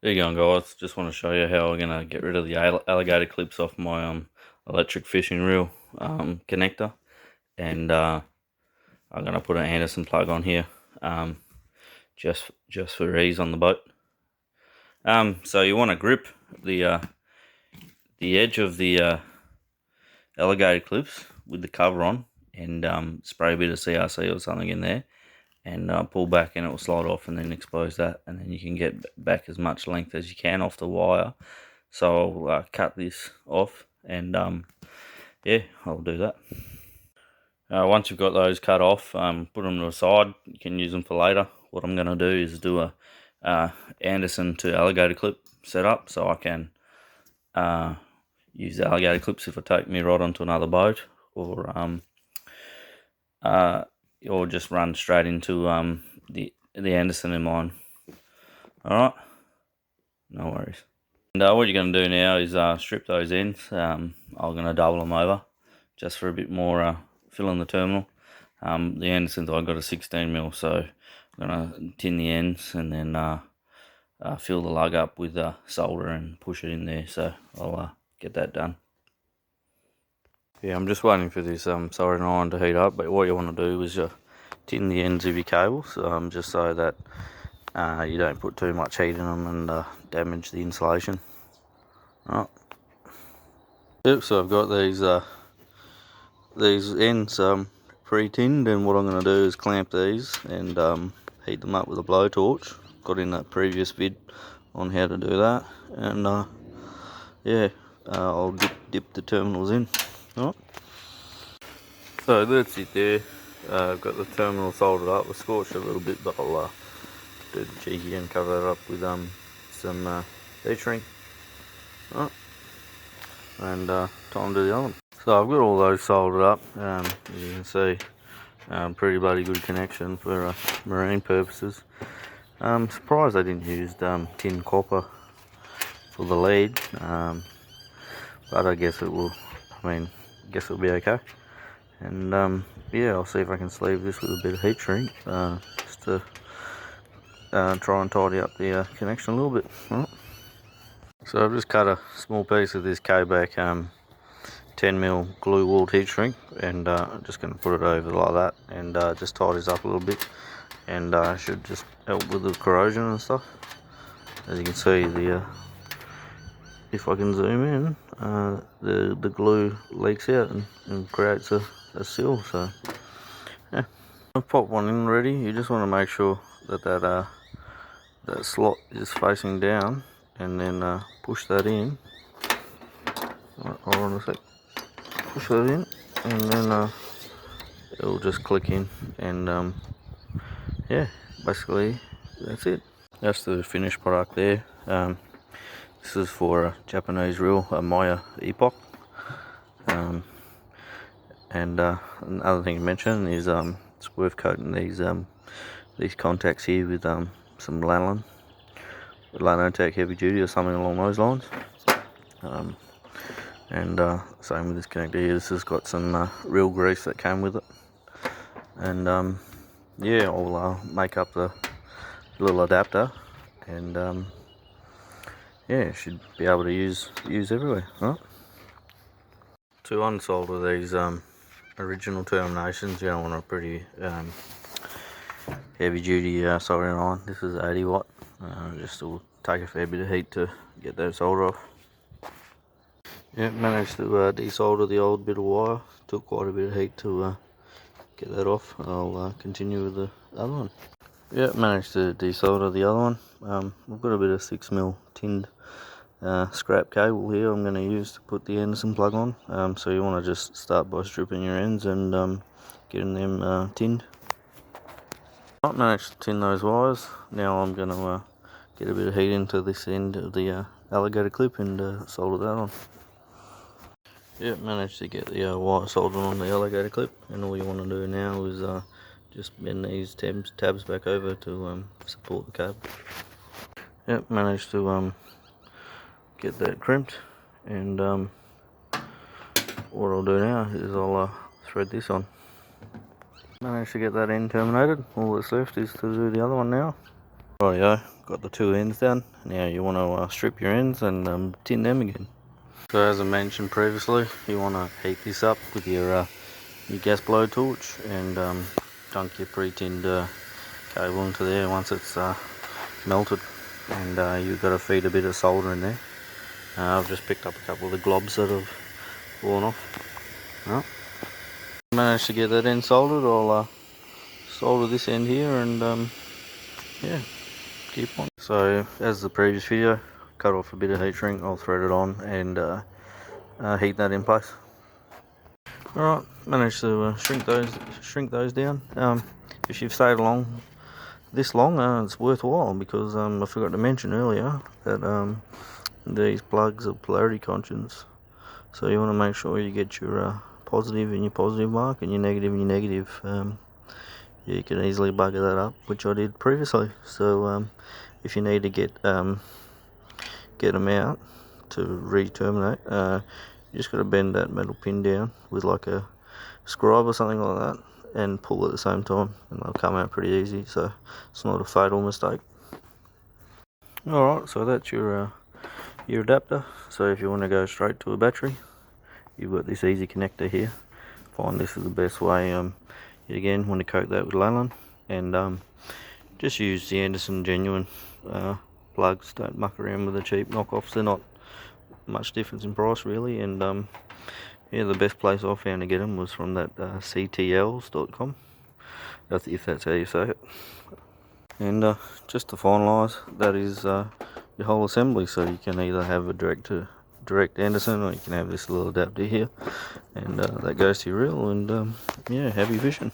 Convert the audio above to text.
There you go, guys. Just want to show you how we're going to get rid of the alligator clips off my electric fishing reel connector. And I'm going to put an Anderson plug on here just for ease on the boat. So you want to grip the edge of the alligator clips with the cover on, and spray a bit of CRC or something in there, and pull back, and it will slide off, and then expose that, and then you can get back as much length as you can off the wire. So I'll cut this off, and yeah, I'll do that. Once you've got those cut off, put them to the side. You can use them for later. What I'm going to do is do a Anderson-to-alligator clip setup, so I can use the alligator clips if I take me rod onto another boat, or just run straight into the Anderson in mine. Alright, no worries. And what you're going to do now is strip those ends. I'm going to double them over just for a bit more fill in the terminal. The Andersons, I've got a 16mm, so I'm going to tin the ends and then fill the lug up with solder and push it in there. So I'll get that done. Yeah, I'm just waiting for this soldering iron to heat up, but what you want to do is tin the ends of your cables, just so that you don't put too much heat in them and damage the insulation. Right. Yep, so I've got these ends pre-tinned, and what I'm going to do is clamp these and heat them up with a blowtorch. Got in that previous vid on how to do that, and yeah, I'll dip the terminals in. Right. So that's it there. I've got the terminal soldered up. I scorched a little bit, but I'll do the cheeky and cover that up with some heat shrink. Right. And time to do the other one. So I've got all those soldered up. As you can see, pretty bloody good connection for marine purposes. I'm surprised I didn't use tin copper for the lead, but I guess it will. I guess it'll be okay. And yeah, I'll see if I can sleeve this with a bit of heat shrink, just to try and tidy up the connection a little bit. Right. So I've just cut a small piece of this K-back 10mm glue walled heat shrink, and I'm just going to put it over like that, and just tidies up a little bit, and should just help with the corrosion and stuff. As you can see, if I can zoom in, the glue leaks out and creates a seal. So yeah, I've popped one in already. You just want to make sure that slot is facing down, and then push that in. Hold on a sec. Push that in, and then it'll just click in, and yeah, basically that's it. That's the finished product there. This is for a Japanese reel, a Miya Epoch. And another thing to mention is it's worth coating these contacts here with some lanolin tech heavy duty or something along those lines. And same with this connector here. This has got some reel grease that came with it. And yeah, I'll make up the little adapter, and yeah, should be able to use everywhere. Right? To unsolder these original terminations, you don't want a pretty heavy duty soldering iron. This is 80 watt. Just will take a fair bit of heat to get that solder off. Yeah, managed to desolder the old bit of wire. Took quite a bit of heat to get that off. I'll continue with the other one. Yeah, managed to desolder the other one. I've got a bit of 6mm tinned scrap cable here I'm going to use to put the Anderson plug on. So you want to just start by stripping your ends and getting them tinned. I managed to tin those wires. Now I'm going to get a bit of heat into this end of the alligator clip and solder that on. Yeah, managed to get the wire soldered on the alligator clip, and all you want to do now is just bend these tabs back over to support the cable. Yep, managed to get that crimped, and what I'll do now is I'll thread this on. Managed to get that end terminated. All that's left is to do the other one now. Rightio, got the two ends done. Now you want to strip your ends and tin them again. So as I mentioned previously, you want to heat this up with your gas blowtorch and dunk your pre-tinned cable into there once it's melted, and you've got to feed a bit of solder in there. I've just picked up a couple of the globs that have fallen off. Well, managed to get that end soldered. I'll solder this end here and yeah, keep on. So as the previous video, cut off a bit of heat shrink, I'll thread it on and heat that in place. Alright, managed to shrink those down. If you've stayed along this long, it's worthwhile because I forgot to mention earlier that these plugs are polarity conscious, so you want to make sure you get your positive in your positive mark and your negative in your negative. You can easily bugger that up, which I did previously. So if you need to get them out to re-terminate, you just got to bend that metal pin down with like a scribe or something like that and pull at the same time, and they'll come out pretty easy, so it's not a fatal mistake. Alright, so that's your adapter. So if you want to go straight to a battery, you've got this easy connector here. Find this is the best way. You again want to coat that with nylon, and just use the Anderson genuine plugs. Don't muck around with the cheap knockoffs. They're not much difference in price really, and yeah, the best place I found to get them was from that ctls.com, if that's how you say it. And just to finalise, that is your whole assembly. So you can either have a direct Anderson, or you can have this little adapter here, and that goes to your reel, and yeah, happy fishing.